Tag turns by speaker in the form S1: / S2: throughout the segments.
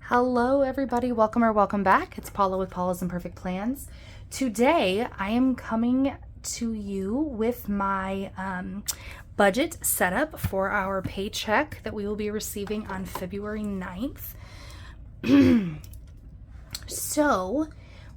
S1: Hello everybody, welcome or welcome back. It's Paula with Paula's Imperfect Plans. Today I am coming to you with my budget setup for our paycheck that we will be receiving on February 9th. So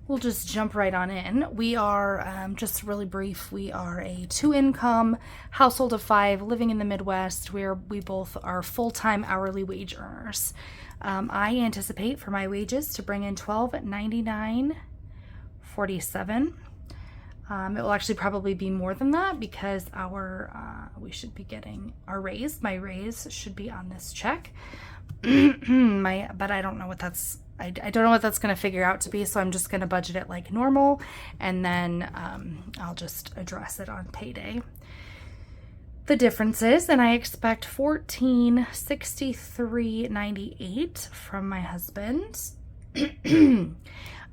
S1: we'll just jump right on in. We are, just really brief, we are a 2-income household of 5 living in the Midwest where we both are full-time hourly wage earners. I anticipate for my wages to bring in $12.99.47. It will actually probably be more than that because we should be getting our raise. My raise should be on this check. But I don't know what that's. I don't know what that's going to figure out to be, so I'm just going to budget it like normal, and then I'll just address it on payday. The difference is, and I expect $1463.98 from my husband.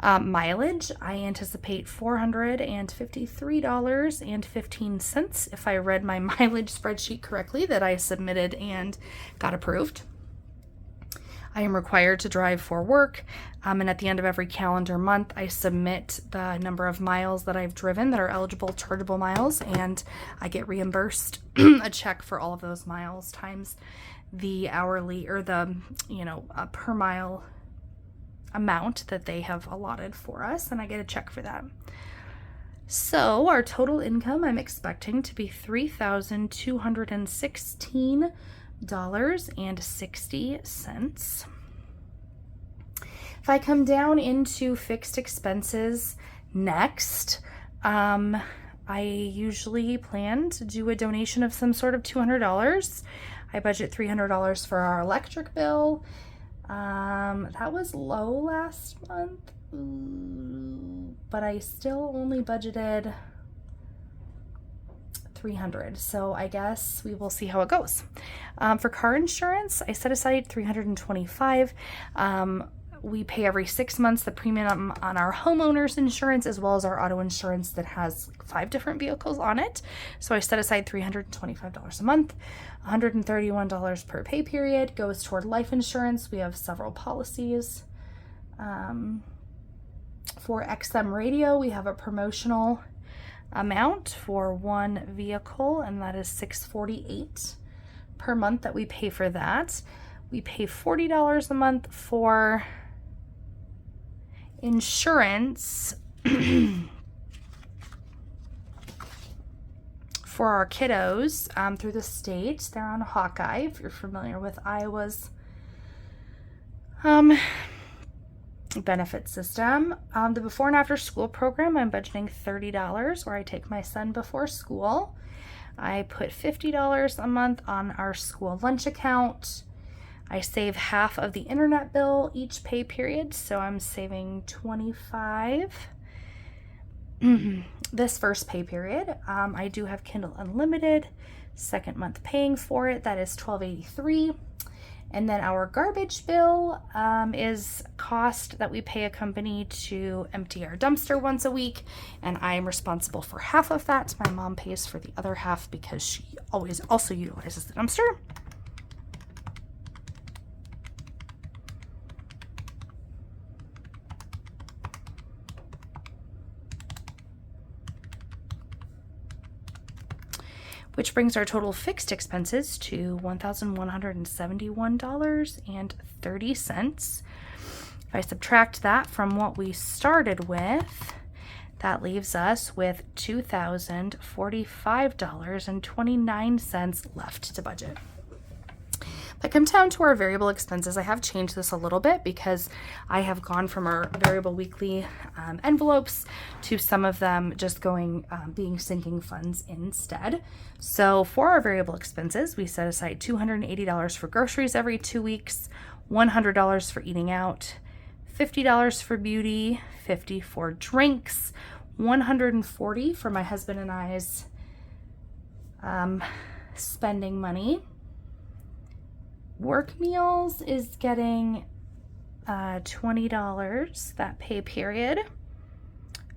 S1: Mileage, I anticipate $453.15 if I read my mileage spreadsheet correctly that I submitted and got approved. I am required to drive for work, and at the end of every calendar month, I submit the number of miles that I've driven that are eligible chargeable miles, and I get reimbursed a check for all of those miles times the hourly or the, per mile amount that they have allotted for us, and I get a check for that. So our total income I'm expecting to be $3,216.60. If I come down into fixed expenses next, I usually plan to do a donation of some sort of $200. I budget $300 for our electric bill. That was low last month, but I still only budgeted $300, so I guess we will see how it goes. For car insurance, I set aside $325. We pay every 6 months the premium on our homeowners insurance as well as our auto insurance that has 5 different vehicles on it. So I set aside $325 a month. $131 per pay period goes toward life insurance. We have several policies. For XM radio, we have a promotional amount for one vehicle, and that is $648 per month that we pay for that. We pay $40 a month for insurance for our kiddos through the state. They're on Hawkeye, if you're familiar with Iowa's benefit system. The before and after school program, I'm budgeting $30 where I take my son before school. I put $50 a month on our school lunch account. I save half of the internet bill each pay period, so I'm saving $25. This first pay period, I do have Kindle Unlimited, second month paying for it, that is $12.83. And then our garbage bill is cost that we pay a company to empty our dumpster once a week, and I am responsible for half of that. My mom pays for the other half because she always also utilizes the dumpster. Which brings our total fixed expenses to $1,171.30. If I subtract that from what we started with, that leaves us with $2,045.29 left to budget. If I come down to our variable expenses, I have changed this a little bit because I have gone from our variable weekly envelopes to some of them just being sinking funds instead. So for our variable expenses, we set aside $280 for groceries every 2 weeks, $100 for eating out, $50 for beauty, $50 for drinks, $140 for my husband and I's spending money. Work meals is getting $20 that pay period.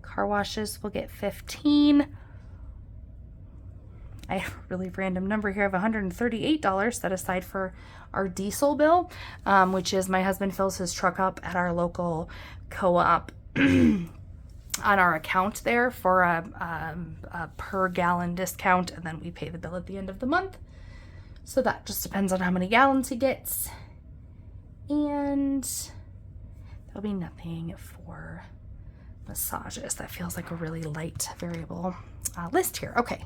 S1: Car washes will get $15. I have a really random number here of $138 set aside for our diesel bill, which is my husband fills his truck up at our local co-op on our account there for a per gallon discount, and then we pay the bill at the end of the month. So that just depends on how many gallons he gets. And there'll be nothing for massages. That feels like a really light variable list here. Okay.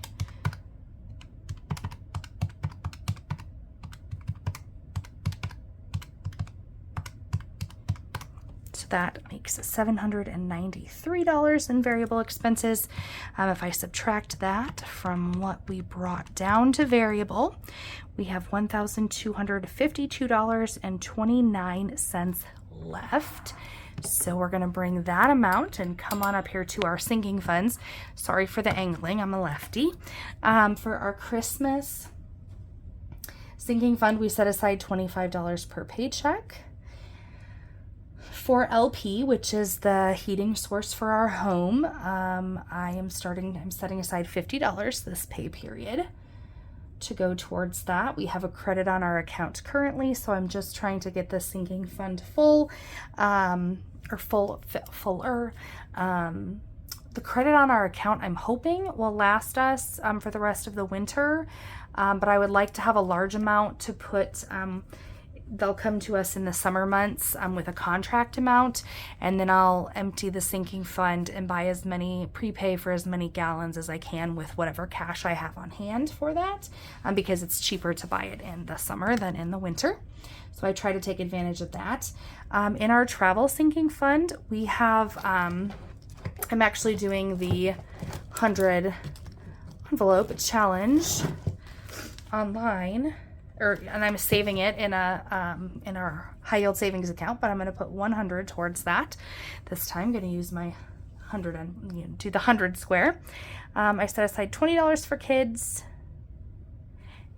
S1: So that makes $793 in variable expenses. If I subtract that from what we brought down to variable, we have $1,252.29 left. So we're going to bring that amount and come on up here to our sinking funds. Sorry for the angling, I'm a lefty. For our Christmas sinking fund, we set aside $25 per paycheck. For LP, which is the heating source for our home, I'm setting aside $50 this pay period to go towards that. We have a credit on our account currently, so I'm just trying to get the sinking fund fuller. The credit on our account, I'm hoping, will last us for the rest of the winter, but I would like to have a large amount to put. They'll come to us in the summer months with a contract amount, and then I'll empty the sinking fund and prepay for as many gallons as I can with whatever cash I have on hand for that, because it's cheaper to buy it in the summer than in the winter. So I try to take advantage of that. In our travel sinking fund, we have, I'm actually doing the 100 envelope challenge online. And I'm saving it in our high yield savings account, but I'm going to put 100 towards that. This time I'm going to use my 100 and do the 100 square. I set aside $20 for kids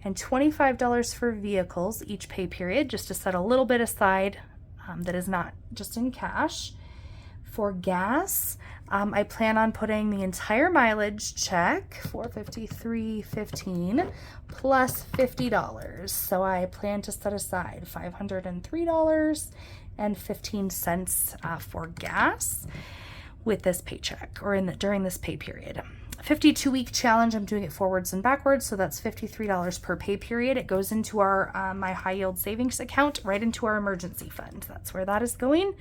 S1: and $25 for vehicles each pay period, just to set a little bit aside that is not just in cash. For gas, I plan on putting the entire mileage check, $453.15, plus $50. So I plan to set aside $503.15 for gas with this paycheck, or during this pay period. 52-week challenge, I'm doing it forwards and backwards, so that's $53 per pay period. It goes into our my high yield savings account, right into our emergency fund. That's where that is going.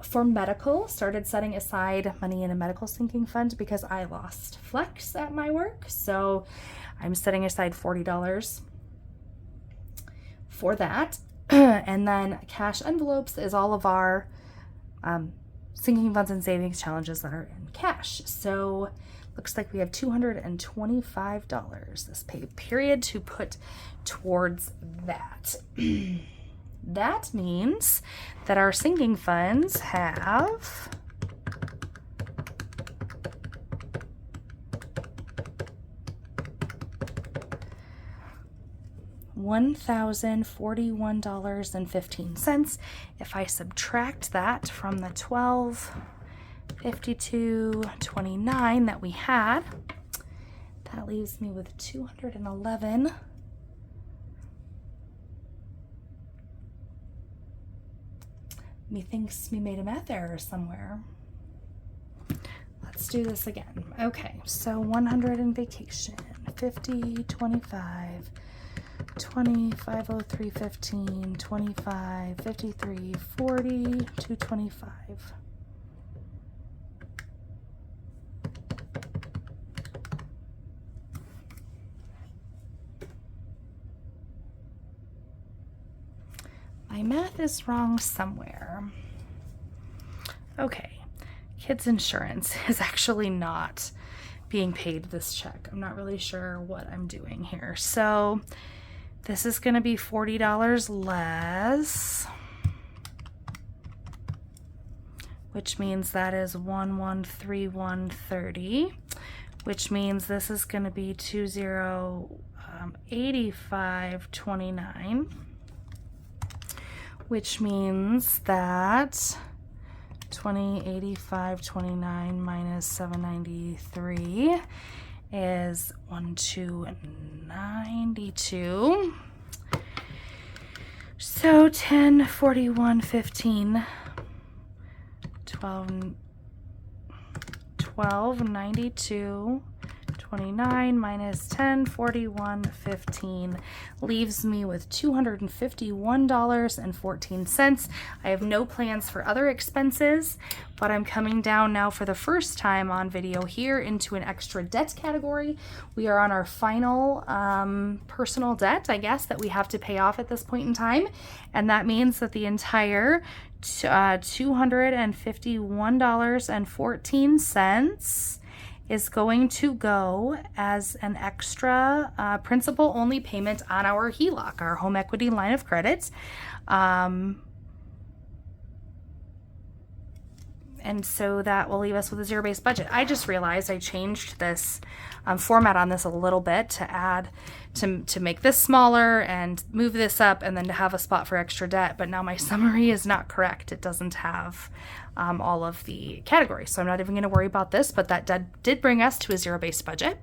S1: For medical, started setting aside money in a medical sinking fund because I lost flex at my work. So I'm setting aside $40 for that. And then cash envelopes is all of our sinking funds and savings challenges that are in cash. So looks like we have $225 this pay period to put towards that. That means that our sinking funds have $1,041.15. If I subtract that from the $1252.29 that we had, that leaves me with $211. Methinks we made a math error somewhere. Let's do this again. Okay, so 100 in vacation, 50, 25, 20, 503, 15, 25, 53, 40, 225. My math is wrong somewhere. Okay, kids insurance is actually not being paid this check. I'm not really sure what I'm doing here. So this is going to be $40 less, which means that is $1,131.30, which means this is going to be $2,085.29. which means that 2085.29 minus 793 is 1,292. So 10, 41, 15, 12, 92, 29 minus 10, 41, 15 leaves me with $251.14. I have no plans for other expenses, but I'm coming down now for the first time on video here into an extra debt category. We are on our final personal debt, I guess, that we have to pay off at this point in time. And that means that the entire $251.14 is going to go as an extra principal only payment on our HELOC, our home equity line of credit. And so that will leave us with a zero-based budget. I just realized I changed this format on this a little bit to add, to make this smaller and move this up and then to have a spot for extra debt. But now my summary is not correct. It doesn't have all of the categories. So I'm not even going to worry about this, but that did bring us to a zero-based budget.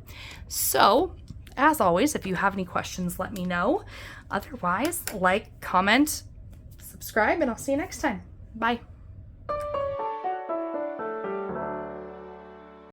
S1: So as always, if you have any questions, let me know. Otherwise, like, comment, subscribe, and I'll see you next time. Bye.